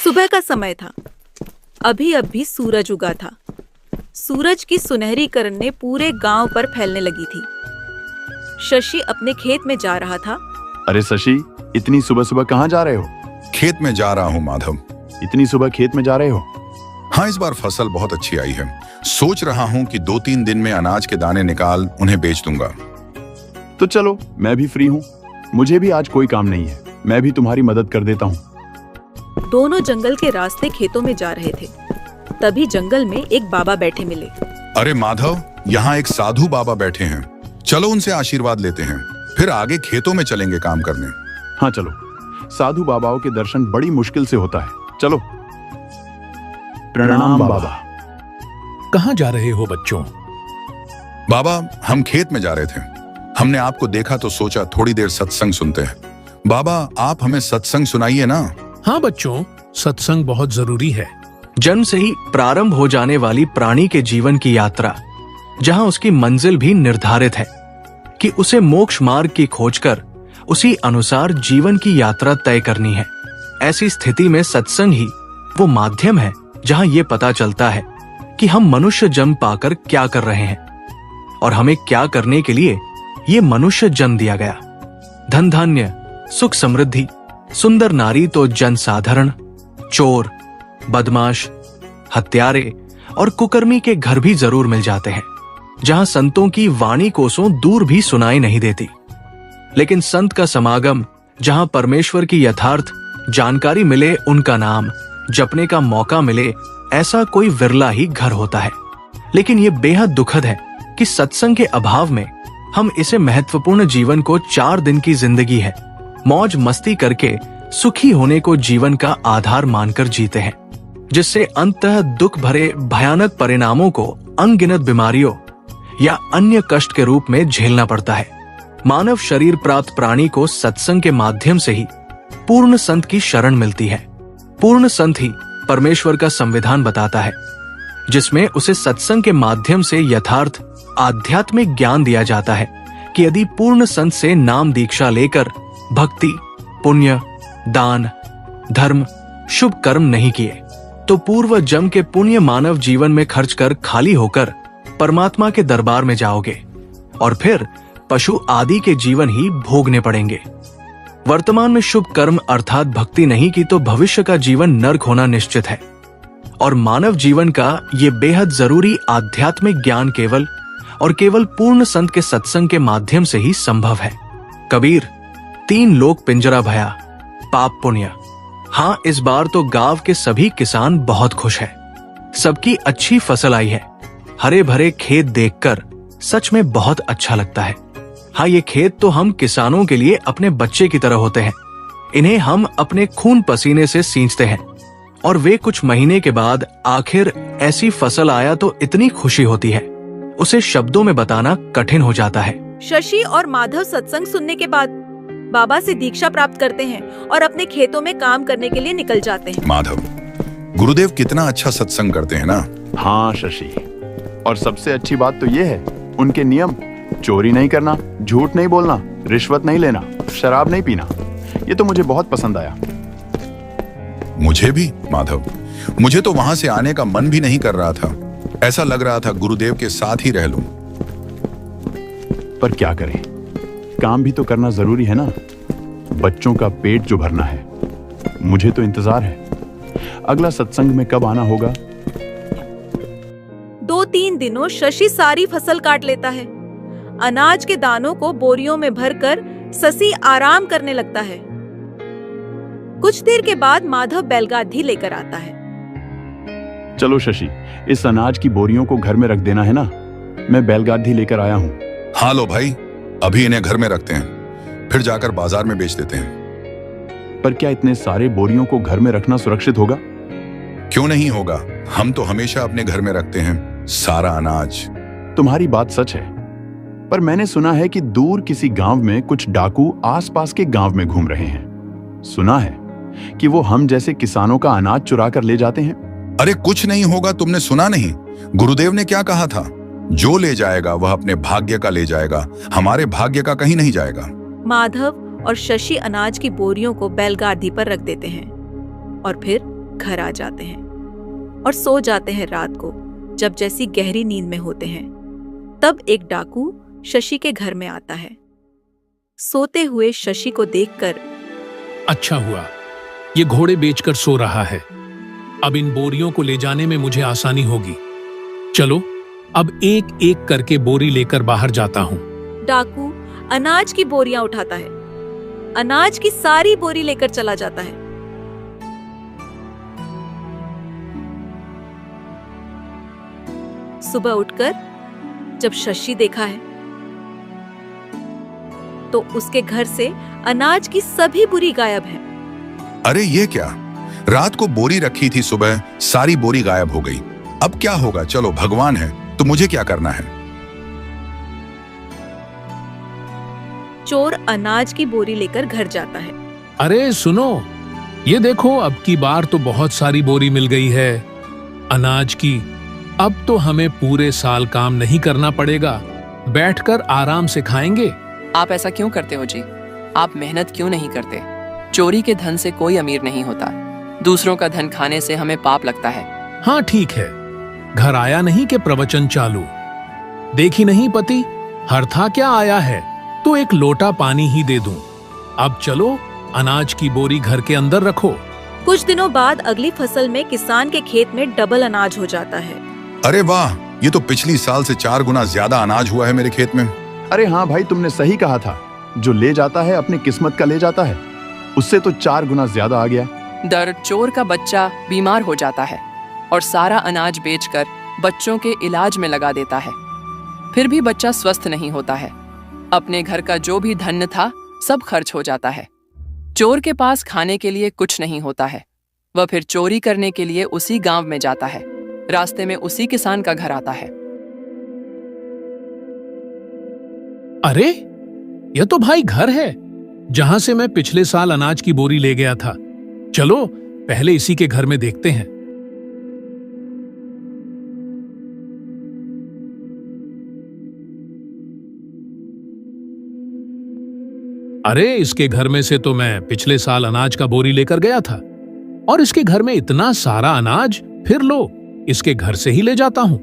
सुबह का समय था। अभी अभी सूरज उगा था। सूरज की सुनहरी किरण ने पूरे गांव पर फैलने लगी थी। शशि अपने खेत में जा रहा था। अरे शशि, इतनी सुबह सुबह कहाँ जा रहे हो? खेत में जा रहा हूँ माधव। इतनी सुबह खेत में जा रहे हो? हाँ, इस बार फसल बहुत अच्छी आई है। सोच रहा हूँ कि 2-3 दिन में अनाज के दाने निकाल उन्हें बेच दूंगा। तो चलो, मैं भी फ्री हूँ। मुझे भी आज कोई काम नहीं है। मैं भी तुम्हारी मदद कर देता हूँ। दोनों जंगल के रास्ते खेतों में जा रहे थे। तभी जंगल में एक बाबा बैठे मिले। अरे माधव, यहाँ एक साधु बाबा बैठे हैं। चलो उनसे आशीर्वाद लेते हैं, फिर आगे खेतों में चलेंगे काम करने। हाँ चलो, साधु बाबाओं के दर्शन बड़ी मुश्किल से होता है। चलो। प्रणाम बाबा। कहाँ जा रहे हो बच्चों? बाबा, हम खेत में जा रहे थे। हमने आपको देखा तो सोचा थोड़ी देर सत्संग सुनते हैं। बाबा, आप हमें सत्संग सुनाइए ना। हाँ बच्चों, सत्संग बहुत जरूरी है। जन्म से ही प्रारंभ हो जाने वाली प्राणी के जीवन की यात्रा, जहां उसकी मंजिल भी निर्धारित है कि उसे मोक्ष मार्ग की खोज कर उसी अनुसार जीवन की यात्रा तय करनी है। ऐसी स्थिति में सत्संग ही वो माध्यम है जहां ये पता चलता है कि हम मनुष्य जन्म पाकर क्या कर रहे हैं और हमें क्या करने के लिए ये मनुष्य जन्म दिया गया। धन धान्य, सुख समृद्धि, सुंदर नारी तो जन साधारण, चोर, बदमाश, हत्यारे और कुकर्मी के घर भी जरूर मिल जाते हैं, जहां संतों की वाणी कोसों दूर भी सुनाई नहीं देती। लेकिन संत का समागम, जहां परमेश्वर की यथार्थ जानकारी मिले, उनका नाम जपने का मौका मिले, ऐसा कोई विरला ही घर होता है। लेकिन यह बेहद दुखद है कि सत्संग के अभाव में हम इसे महत्वपूर्ण जीवन को 4 दिन की जिंदगी है, मौज मस्ती करके सुखी होने को जीवन का आधार मानकर जीते हैं, जिससे अंततः दुख भरे भयानक परिणामों को अनगिनत बीमारियों या अन्य कष्ट के रूप में झेलना पड़ता है। मानव शरीर प्राप्त प्राणी को सत्संग के माध्यम से ही पूर्ण संत की शरण मिलती है। पूर्ण संत ही परमेश्वर का संविधान बताता है, जिसमें उसे सत्संग के माध्यम से यथार्थ आध्यात्मिक ज्ञान दिया जाता है कि यदि पूर्ण संत से नाम दीक्षा लेकर भक्ति, पुण्य, दान, धर्म, शुभ कर्म नहीं किए तो पूर्व जन्म के पुण्य मानव जीवन में खर्च कर खाली होकर परमात्मा के दरबार में जाओगे और फिर पशु आदि के जीवन ही भोगने पड़ेंगे। वर्तमान में शुभ कर्म अर्थात भक्ति नहीं की तो भविष्य का जीवन नरक होना निश्चित है और मानव जीवन का ये बेहद जरूरी आध्यात्मिक ज्ञान केवल पूर्ण संत के सत्संग के माध्यम से ही संभव है। कबीर, 3 लोक पिंजरा भया, पाप पुण्य। हाँ, इस बार तो गांव के सभी किसान बहुत खुश है। सबकी अच्छी फसल आई है। हरे भरे खेत देखकर सच में बहुत अच्छा लगता है। हाँ, ये खेत तो हम किसानों के लिए अपने बच्चे की तरह होते हैं। इन्हें हम अपने खून पसीने से सींचते हैं और वे कुछ महीने के बाद आखिर ऐसी फसल आया तो इतनी खुशी होती है, उसे शब्दों में बताना कठिन हो जाता है। शशि और माधव सत्संग सुनने के बाद बाबा से दीक्षा प्राप्त करते हैं और अपने खेतों में काम करने के लिए निकल जाते हैं। माधव, गुरुदेव कितना अच्छा सत्संग करते हैं ना। हाँ शशि, और सबसे अच्छी बात तो ये है उनके नियम, चोरी नहीं करना, झूठ नहीं बोलना, रिश्वत नहीं लेना, शराब नहीं पीना। ये तो मुझे बहुत पसंद आया। मुझे भी माधव, मुझे तो वहां से आने का मन भी नहीं कर रहा था। ऐसा लग रहा था गुरुदेव के साथ ही रह लूं। पर क्या करें, काम भी तो करना जरूरी है ना। बच्चों का पेट जो भरना है। मुझे तो इंतजार है अगला सत्संग में कब आना होगा। 2-3 दिनों शशि सारी फसल काट लेता है। अनाज के दानों को बोरियों में भरकर शशि आराम करने लगता है। कुछ देर के बाद माधव बैलगाड़ी लेकर आता है। चलो शशि, इस अनाज की बोरियों को घर में रख देना है ना। मैं बैलगाड़ी लेकर आया हूँ। हाँ लो भाई, अभी इन्हें घर में रखते हैं, फिर जाकर बाजार में बेच देते हैं। पर क्या इतने सारे बोरियों को घर में रखना सुरक्षित होगा? क्यों नहीं होगा, हम तो हमेशा अपने घर में रखते हैं सारा अनाज। तुम्हारी बात सच है, पर मैंने सुना है कि दूर किसी गांव में कुछ डाकू आसपास के गांव में घूम रहे हैं। सुना है कि वो हम जैसे किसानों का अनाज चुरा कर ले जाते हैं। अरे कुछ नहीं होगा, तुमने सुना नहीं? गुरुदेव ने क्या कहा था? जो ले जाएगा वह अपने भाग्य का ले जाएगा, हमारे भाग्य का कहीं नहीं जाएगा। माधव और शशि अनाज की बोरियों को बैलगाड़ी पर रख देते हैं और फिर घर आ जाते हैं और सो जाते हैं रात को, जब जैसी गहरी नींद में होते हैं। तब एक डाकू शशि के घर में आता है। सोते हुए शशि को देखकर अच्छा हुआ, ये घोड़े बेचकर सो रहा है। अब इन बोरियों को ले जाने में मुझे आसानी होगी। चलो, अब एक एक करके बोरी लेकर बाहर जाता हूँ। डाकू अनाज की बोरियां उठाता है, अनाज की सारी बोरी लेकर चला जाता है। सुबह उठकर जब शशि देखा है तो उसके घर से अनाज की सभी बोरी गायब है। अरे ये क्या, रात को बोरी रखी थी, सुबह सारी बोरी गायब हो गई। अब क्या होगा? चलो, भगवान है तो मुझे क्या करना है। चोर अनाज की बोरी लेकर घर जाता है। अरे सुनो, ये देखो, अब की बार तो बहुत सारी बोरी मिल गई है अनाज की। अब तो हमें पूरे साल काम नहीं करना पड़ेगा, बैठकर आराम से खाएंगे। आप ऐसा क्यों करते हो जी? आप मेहनत क्यों नहीं करते? चोरी के धन से कोई अमीर नहीं होता। दूसरों का धन खाने से हमें पाप लगता है। हाँ ठीक है, घर आया नहीं के प्रवचन चालू। देखी नहीं पति, हरथा क्या आया है, तो एक लोटा पानी ही दे दूं। अब चलो, अनाज की बोरी घर के अंदर रखो। कुछ दिनों बाद अगली फसल में किसान के खेत में डबल अनाज हो जाता है। अरे वाह, ये तो पिछली साल से 4 गुना ज्यादा अनाज हुआ है मेरे खेत में। अरे हाँ भाई, तुमने सही कहा था, जो ले जाता है अपनी किस्मत का ले जाता है। उससे तो 4 गुना ज्यादा आ गया। दर चोर का बच्चा बीमार हो जाता है और सारा अनाज बेचकर बच्चों के इलाज में लगा देता है। फिर भी बच्चा स्वस्थ नहीं होता है। अपने घर का जो भी धन था सब खर्च हो जाता है। चोर के पास खाने के लिए कुछ नहीं होता है। वह फिर चोरी करने के लिए उसी गांव में जाता है। रास्ते में उसी किसान का घर आता है। अरे, यह तो भाई घर है जहां से मैं पिछले साल अनाज की बोरी ले गया था। चलो, पहले इसी के घर में देखते हैं। अरे, इसके घर में से तो मैं पिछले साल अनाज का बोरी लेकर गया था, और इसके घर में इतना सारा अनाज। फिर लो, इसके घर से ही ले जाता हूं।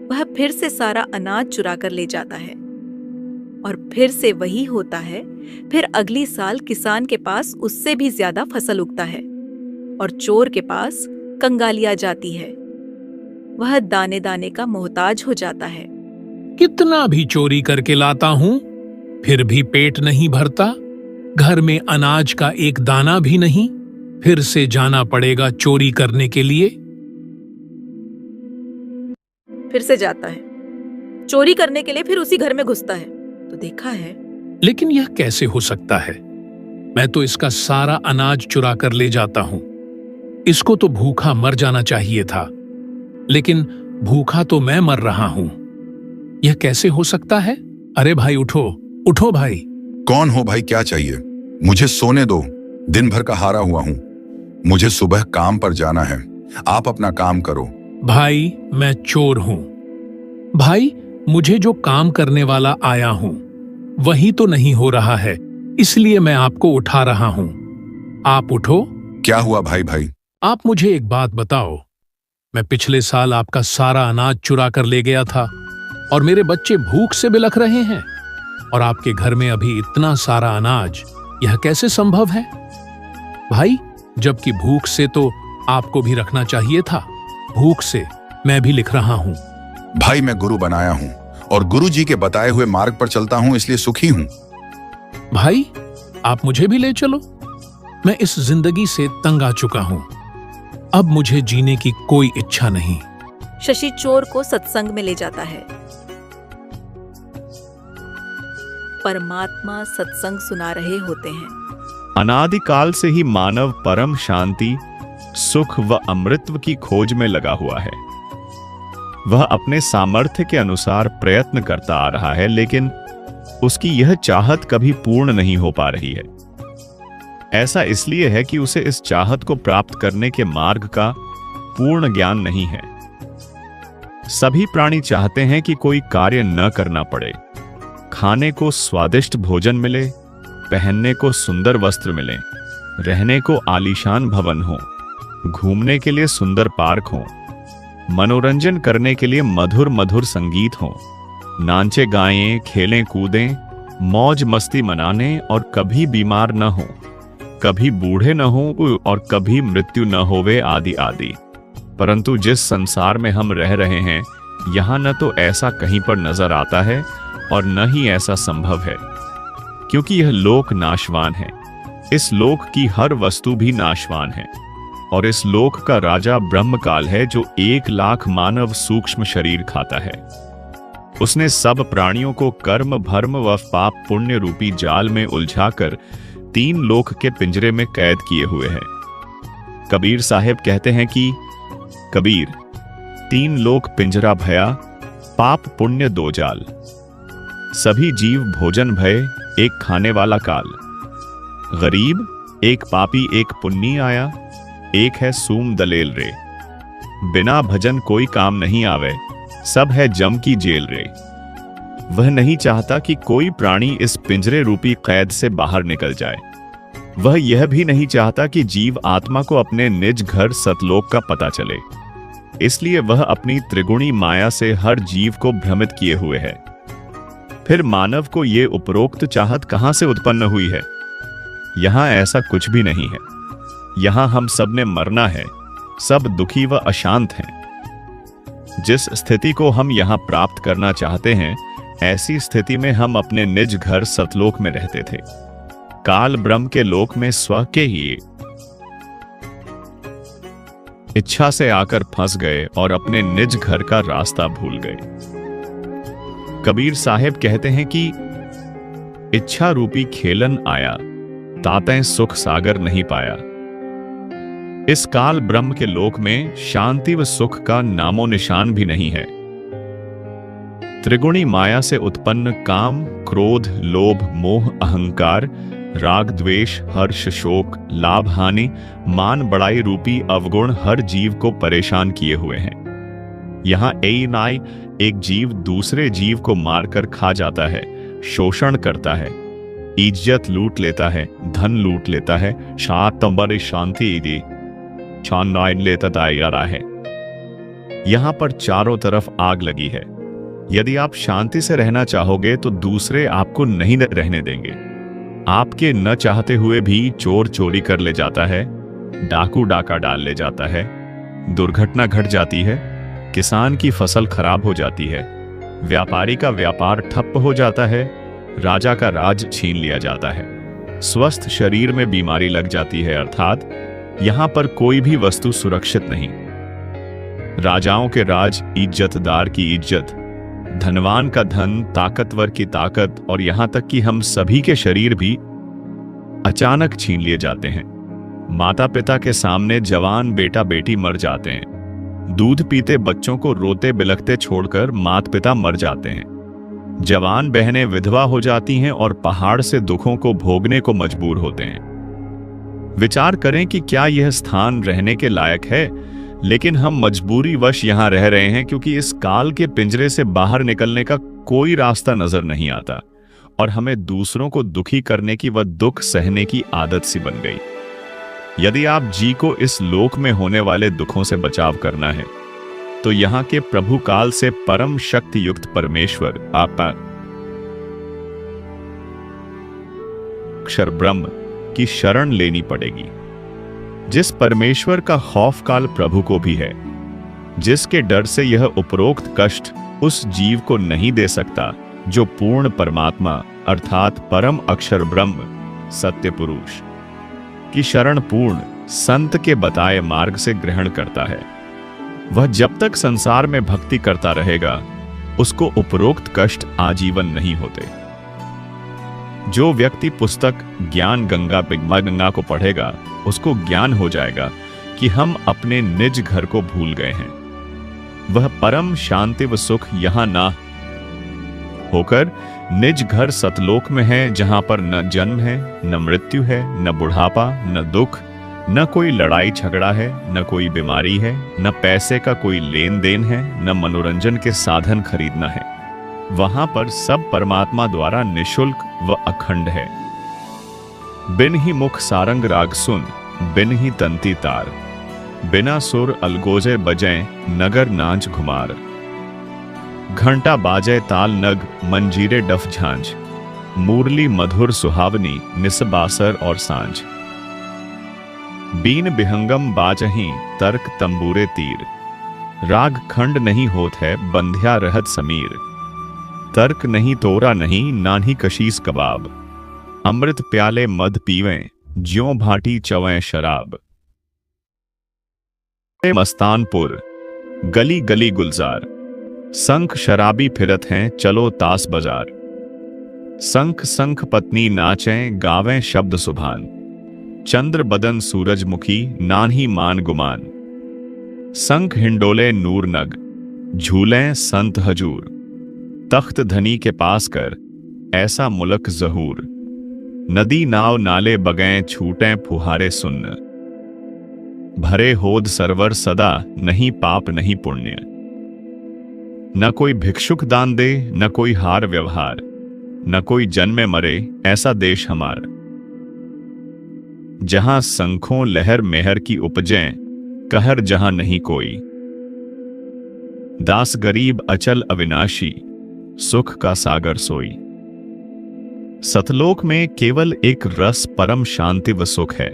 वह फिर से सारा अनाज चुरा कर ले जाता है और फिर से वही होता है। फिर अगली साल किसान के पास उससे भी ज्यादा फसल उगता है और चोर के पास कंगाली आ जाती है। वह दाने दाने का मोहताज हो जाता है। कितना भी चोरी करके लाता हूं, फिर भी पेट नहीं भरता। घर में अनाज का एक दाना भी नहीं। फिर से जाना पड़ेगा चोरी करने के लिए। फिर से जाता है चोरी करने के लिए, फिर उसी घर में घुसता है तो देखा है। लेकिन यह कैसे हो सकता है? मैं तो इसका सारा अनाज चुरा कर ले जाता हूं। इसको तो भूखा मर जाना चाहिए था, लेकिन भूखा तो मैं मर रहा हूं। यह कैसे हो सकता है? अरे भाई, उठो उठो भाई। कौन हो भाई, क्या चाहिए? मुझे सोने दो, दिन भर का हारा हुआ हूं। मुझे सुबह काम पर जाना है। आप अपना काम करो। भाई, मैं चोर हूं। भाई, मुझे जो काम करने वाला आया हूं वही तो नहीं हो रहा है, इसलिए मैं आपको उठा रहा हूं। आप उठो। क्या हुआ भाई? भाई, आप मुझे एक बात बताओ। मैं पिछले साल आपका सारा अनाज चुरा कर ले गया था और मेरे बच्चे भूख से बिलख रहे हैं, और आपके घर में अभी इतना सारा अनाज, यह कैसे संभव है? भाई, जबकि भूख से तो आपको भी रखना चाहिए था। भूख से मैं भी लिख रहा हूं। भाई मैं गुरु बनाया हूं और गुरु जी के बताए हुए मार्ग पर चलता हूं, इसलिए सुखी हूं। भाई, आप मुझे भी ले चलो। मैं इस जिंदगी से तंग आ चुका हूं। अब मुझे जीने की कोई इच्छा नहीं। शशि चोर को सत्संग में ले जाता है। परमात्मा सत्संग सुना रहे होते हैं। अनादिकाल से ही मानव परम शांति, सुख व अमृतत्व की खोज में लगा हुआ है। वह अपने सामर्थ्य के अनुसार प्रयत्न करता आ रहा है, लेकिन उसकी यह चाहत कभी पूर्ण नहीं हो पा रही है। ऐसा इसलिए है कि उसे इस चाहत को प्राप्त करने के मार्ग का पूर्ण ज्ञान नहीं है। सभी प्राणी चाहते हैं कि कोई कार्य न करना पड़े, खाने को स्वादिष्ट भोजन मिले, पहनने को सुंदर वस्त्र मिले, रहने को आलीशान भवन हो, घूमने के लिए सुंदर पार्क हो, मनोरंजन करने के लिए मधुर मधुर संगीत हो, नाचे गाएं, खेलें कूदें, मौज मस्ती मनाने और कभी बीमार न हो, कभी बूढ़े न हो और कभी मृत्यु न होवे, आदि आदि। परंतु जिस संसार में हम रह रहे हैं, यहाँ न तो ऐसा कहीं पर नजर आता है और न ही ऐसा संभव है, क्योंकि यह लोक नाशवान है। इस लोक की हर वस्तु भी नाशवान है और इस लोक का राजा ब्रह्मकाल है, जो 1,00,000 मानव सूक्ष्म शरीर खाता है। उसने सब प्राणियों को कर्म भर्म व पाप पुण्य रूपी जाल में उलझाकर 3 लोक के पिंजरे में कैद किए हुए है। कबीर साहब कहते हैं कि कबीर 3 लोक पिंजरा भया, पाप पुण्य 2 जाल, सभी जीव भोजन भय, एक खाने वाला काल, गरीब एक पापी एक पुण्य आया, एक है सूम दलेल रे, बिना भजन कोई काम नहीं आवे, सब है जम की जेल रे। वह नहीं चाहता कि कोई प्राणी इस पिंजरे रूपी कैद से बाहर निकल जाए। वह यह भी नहीं चाहता कि जीव आत्मा को अपने निज घर सतलोक का पता चले। इसलिए वह अपनी त्रिगुणी माया से हर जीव को भ्रमित किए हुए है। फिर मानव को ये उपरोक्त चाहत कहां से उत्पन्न हुई है? यहां ऐसा कुछ भी नहीं है। यहां हम सब ने मरना है, सब दुखी व अशांत हैं। जिस स्थिति को हम यहां प्राप्त करना चाहते हैं, ऐसी स्थिति में हम अपने निज घर सतलोक में रहते थे। काल ब्रह्म के लोक में स्व के ही इच्छा से आकर फंस गए और अपने निज घर का रास्ता भूल गए। कबीर साहब कहते हैं कि इच्छा रूपी खेलन आया, तातें सुख सागर नहीं पाया। इस काल ब्रह्म के लोक में शांति व सुख का नामो निशान भी नहीं है। त्रिगुणी माया से उत्पन्न काम, क्रोध, लोभ, मोह, अहंकार, राग, द्वेष, हर्ष, शोक, लाभ, हानि, मान बढ़ाई रूपी अवगुण हर जीव को परेशान किए हुए हैं। यहां नाई एक जीव दूसरे जीव को मारकर खा जाता है, शोषण करता है, इज्जत लूट लेता है, धन लूट लेता है, शांति लेता दायरा है। यहां पर चारों तरफ आग लगी है। यदि आप शांति से रहना चाहोगे तो दूसरे आपको नहीं रहने देंगे। आपके न चाहते हुए भी चोर चोरी कर ले जाता है, डाकू डाका डाल ले जाता है, दुर्घटना घट जाती है, किसान की फसल खराब हो जाती है, व्यापारी का व्यापार ठप्प हो जाता है, राजा का राज छीन लिया जाता है, स्वस्थ शरीर में बीमारी लग जाती है। अर्थात यहां पर कोई भी वस्तु सुरक्षित नहीं। राजाओं के राज, इज्जतदार की इज्जत, धनवान का धन, ताकतवर की ताकत और यहां तक कि हम सभी के शरीर भी अचानक छीन लिए जाते हैं। माता पिता के सामने जवान बेटा बेटी मर जाते हैं। दूध पीते बच्चों को रोते बिलखते छोड़कर माता पिता मर जाते हैं। जवान बहनें विधवा हो जाती हैं और पहाड़ से दुखों को भोगने को मजबूर होते हैं। विचार करें कि क्या यह स्थान रहने के लायक है, लेकिन हम मजबूरी वश यहां रह रहे हैं क्योंकि इस काल के पिंजरे से बाहर निकलने का कोई रास्ता नजर नहीं आता और हमें दूसरों को दुखी करने की व दुख सहने की आदत सी बन गई। यदि आप जी को इस लोक में होने वाले दुखों से बचाव करना है तो यहां के प्रभु काल से परम शक्ति युक्त परमेश्वर आपा अक्षर ब्रह्म की शरण लेनी पड़ेगी, जिस परमेश्वर का खौफ काल प्रभु को भी है, जिसके डर से यह उपरोक्त कष्ट उस जीव को नहीं दे सकता जो पूर्ण परमात्मा अर्थात परम अक्षर ब्रह्म सत्य पुरुष की शरण पूर्ण संत के बताए मार्ग से ग्रहण करता है। वह जब तक संसार में भक्ति करता रहेगा उसको उपरोक्त कष्ट आजीवन नहीं होते। जो व्यक्ति पुस्तक ज्ञान गंगा को पढ़ेगा उसको ज्ञान हो जाएगा कि हम अपने निज घर को भूल गए हैं। वह परम शांति व सुख यहां ना होकर निज घर सतलोक में है, जहां पर न जन्म है, न मृत्यु है, न बुढ़ापा, न दुख, न कोई लड़ाई झगड़ा है, न कोई बीमारी है, न पैसे का कोई लेन देन है, न मनोरंजन के साधन खरीदना है। वहां पर सब परमात्मा द्वारा निशुल्क व अखंड है। बिन ही मुख सारंग राग सुन, बिन ही तंती तार, बिना सुर अलगोजे बजें, नगर नाच घुमार। घंटा बाजे ताल नग, मंजीरे डफ झांझ, मुरली मधुर सुहावनी, निसबासर और सांझ। बीन बिहंगम बाजहीं, तर्क तंबूरे तीर, राग खंड नहीं होत है, बंध्या रहत समीर। तर्क नहीं तोरा नहीं, नान्ही कशीस कबाब, अमृत प्याले मद पीवें, ज्यों भाटी चवें शराब। मस्तानपुर गली गली गुलजार, संख शराबी फिरत हैं, चलो तास बाजार। संख संख पत्नी नाचें, गावें शब्द सुभान, चंद्र बदन सूरजमुखी, नान्ही मान गुमान। संख हिंडोले नूर नग, झूलें संत हजूर, तख्त धनी के पास कर, ऐसा मुलक जहूर। नदी नाव नाले बगैं, छूटें फुहारे सुन्न, भरे होद सरवर सदा, नहीं पाप नहीं पुण्य। न कोई भिक्षुक दान दे, न कोई हार व्यवहार, न कोई जन्मे मरे, ऐसा देश हमार। जहां संखों लहर मेहर की उपजें, कहर जहां नहीं कोई। दास गरीब अचल अविनाशी, सुख का सागर सोई। सतलोक में केवल एक रस परम शांति व सुख है।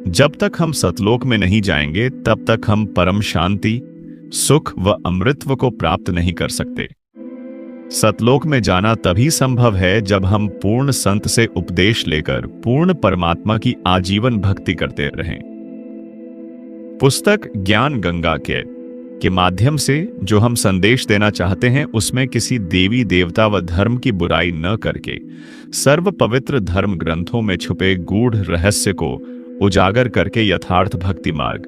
जब तक हम सतलोक में नहीं जाएंगे तब तक हम परम शांति, सुख व अमृतत्व को प्राप्त नहीं कर सकते। सतलोक में जाना तभी संभव है जब हम पूर्ण संत से उपदेश लेकर पूर्ण परमात्मा की आजीवन भक्ति करते रहें। पुस्तक ज्ञान गंगा के माध्यम से जो हम संदेश देना चाहते हैं उसमें किसी देवी देवता व धर्म की बुराई न करके सर्व पवित्र धर्म ग्रंथों में छुपे गूढ़ रहस्य को उजागर करके यथार्थ भक्ति मार्ग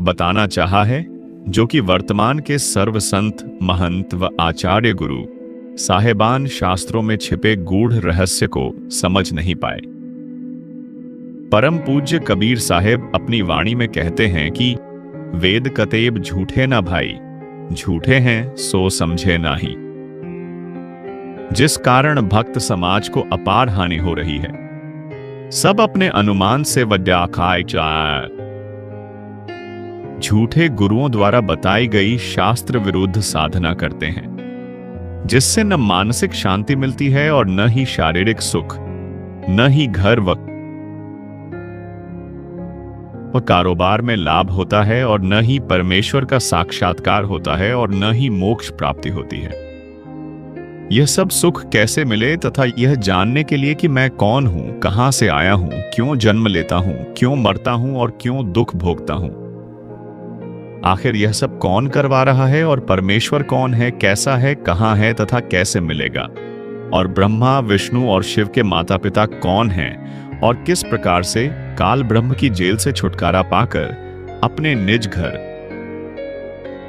बताना चाहा है, जो कि वर्तमान के सर्व संत महंत व आचार्य गुरु साहेबान शास्त्रों में छिपे गूढ़ रहस्य को समझ नहीं पाए। परम पूज्य कबीर साहेब अपनी वाणी में कहते हैं कि वेद कतेब झूठे ना भाई, झूठे हैं सो समझे नाही। जिस कारण भक्त समाज को अपार हानि हो रही है। सब अपने अनुमान से वड्याखाय झूठे गुरुओं द्वारा बताई गई शास्त्र विरुद्ध साधना करते हैं, जिससे न मानसिक शांति मिलती है और न ही शारीरिक सुख, न ही घर व कारोबार में लाभ होता है और न ही परमेश्वर का साक्षात्कार होता है और न ही मोक्ष प्राप्ति होती है। यह सब सुख कैसे मिले तथा यह जानने के लिए कि मैं कौन हूं, कहां से आया हूं, क्यों जन्म लेता हूं, क्यों मरता हूं और क्यों दुख भोगता हूं। आखिर यह सब कौन करवा रहा है और परमेश्वर कौन है, कैसा है, कहां है तथा कैसे मिलेगा, और ब्रह्मा विष्णु और शिव के माता पिता कौन हैं और किस प्रकार से काल ब्रह्म की जेल से छुटकारा पाकर अपने निज घर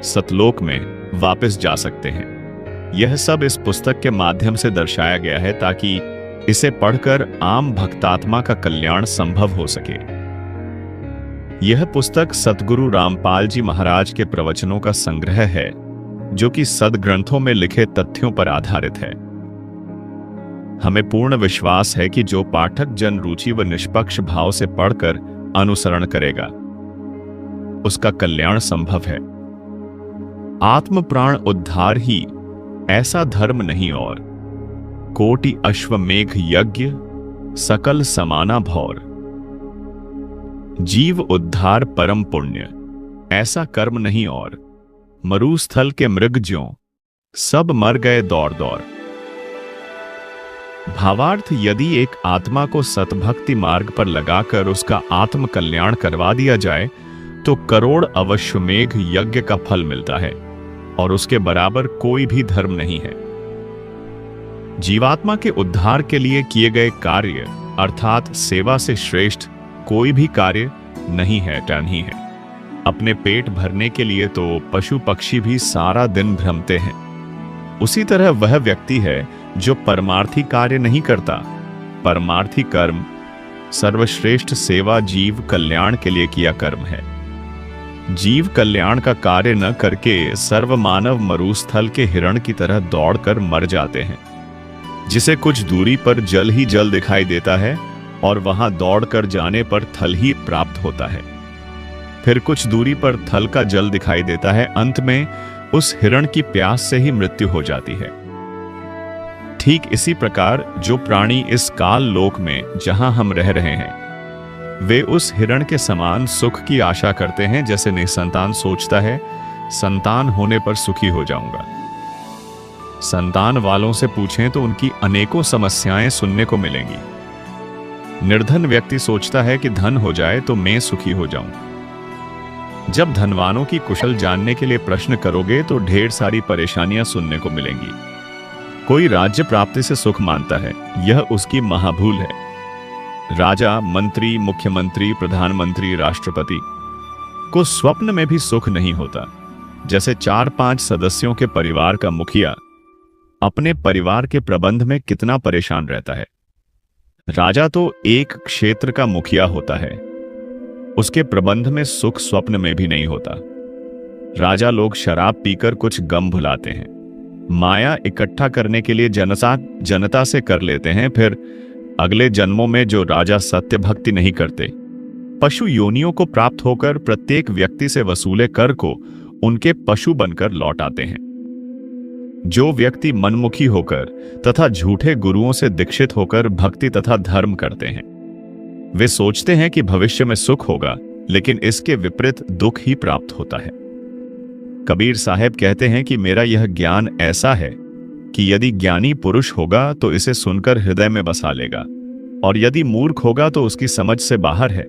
सतलोक में वापस जा सकते हैं। यह सब इस पुस्तक के माध्यम से दर्शाया गया है ताकि इसे पढ़कर आम भक्तात्मा का कल्याण संभव हो सके। यह पुस्तक सतगुरु रामपाल जी महाराज के प्रवचनों का संग्रह है, जो कि सदग्रंथों में लिखे तथ्यों पर आधारित है। हमें पूर्ण विश्वास है कि जो पाठक जन रुचि व निष्पक्ष भाव से पढ़कर अनुसरण करेगा, उसका कल्याण संभव है। आत्म प्राण उद्धार ही ऐसा धर्म नहीं और, कोटि अश्वमेघ यज्ञ सकल समाना भौर। जीव उद्धार परम पुण्य ऐसा कर्म नहीं और, मरुस्थल के मृग ज्यों सब मर गए दौड़ दौड़। भावार्थ, यदि एक आत्मा को सतभक्ति मार्ग पर लगाकर उसका आत्म कल्याण करवा दिया जाए तो करोड़ अश्वमेघ यज्ञ का फल मिलता है और उसके बराबर कोई भी धर्म नहीं है। जीवात्मा के उद्धार के लिए किए गए कार्य अर्थात सेवा से श्रेष्ठ कोई भी कार्य नहीं है, नहीं है। अपने पेट भरने के लिए तो पशु पक्षी भी सारा दिन भ्रमते हैं। उसी तरह वह व्यक्ति है जो परमार्थी कार्य नहीं करता। परमार्थी कर्म सर्वश्रेष्ठ सेवा जीव कल्याण के लिए किया कर्म है। जीव कल्याण का कार्य न करके सर्वमानव मरुस्थल के हिरण की तरह दौड़कर मर जाते हैं। जिसे कुछ दूरी पर जल ही जल दिखाई देता है, और वहां दौड़कर जाने पर थल ही प्राप्त होता है। फिर कुछ दूरी पर थल का जल दिखाई देता है। अंत में उस हिरण की प्यास से ही मृत्यु हो जाती है। ठीक इसी प्रकार जो प्राणी इस काल लोक में जहां हम रह रहे हैं, वे उस हिरण के समान सुख की आशा करते हैं, जैसे निसंतान सोचता है संतान होने पर सुखी हो जाऊंगा। संतान वालों से पूछें तो उनकी अनेकों समस्याएं सुनने को मिलेंगी। निर्धन व्यक्ति सोचता है कि धन हो जाए तो मैं सुखी हो जाऊं। जब धनवानों की कुशल जानने के लिए प्रश्न करोगे तो ढेर सारी परेशानियां सुनने को मिलेंगी। कोई राज्य प्राप्ति से सुख मानता है, यह उसकी महाभूल है। राजा, मंत्री, मुख्यमंत्री, प्रधानमंत्री, राष्ट्रपति को स्वप्न में भी सुख नहीं होता। जैसे 4-5 सदस्यों के परिवार का मुखिया अपने परिवार के प्रबंध में कितना परेशान रहता है। राजा तो एक क्षेत्र का मुखिया होता है, उसके प्रबंध में सुख स्वप्न में भी नहीं होता। राजा लोग शराब पीकर कुछ गम भुलाते हैं, माया इकट्ठा करने के लिए जनता से कर लेते हैं। फिर अगले जन्मों में जो राजा सत्य भक्ति नहीं करते, पशु योनियों को प्राप्त होकर प्रत्येक व्यक्ति से वसूले कर को उनके पशु बनकर लौट आते हैं। जो व्यक्ति मनमुखी होकर तथा झूठे गुरुओं से दीक्षित होकर भक्ति तथा धर्म करते हैं, वे सोचते हैं कि भविष्य में सुख होगा, लेकिन इसके विपरीत दुख ही प्राप्त होता है। कबीर साहब कहते हैं कि मेरा यह ज्ञान ऐसा है कि यदि ज्ञानी पुरुष होगा तो इसे सुनकर हृदय में बसा लेगा, और यदि मूर्ख होगा तो उसकी समझ से बाहर है।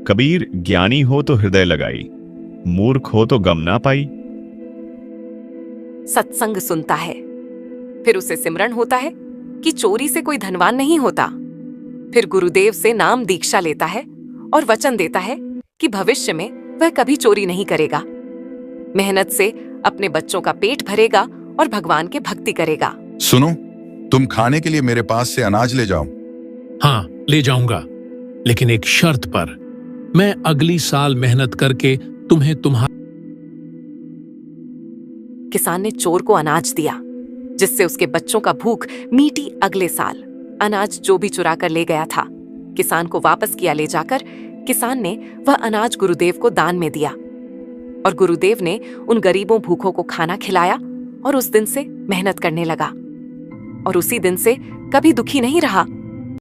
कबीर ज्ञानी हो तो हृदय लगाई, मूर्ख हो तो गम ना पाई। सत्संग सुनता है, फिर उसे सिमरण होता है कि चोरी से कोई धनवान नहीं होता। फिर गुरुदेव से नाम दीक्षा लेता है और वचन देता है कि भविष्य में वह कभी चोरी नहीं करेगा। मेहनत से अपने बच्चों का पेट भरेगा और भगवान के भक्ति करेगा। सुनो, तुम खाने के लिए मेरे पास से अनाज ले जाओ। हाँ, ले जाऊंगा, लेकिन एक शर्त पर। मैं अगली साल मेहनत करके तुम्हें तुम्हारा। किसान ने चोर को अनाज दिया, जिससे उसके बच्चों का भूख मिटी अगले साल। अनाज जो भी चुरा कर ले गया था, किसान को वापस किया ले जाकर किसान ने वह अनाज गुरुदेव को दान में दिया, और गुरुदेव ने उन गरीबों भूखों को खाना खिलाया और उस दिन से मेहनत करने लगा, और उसी दिन से कभी दुखी नहीं रहा।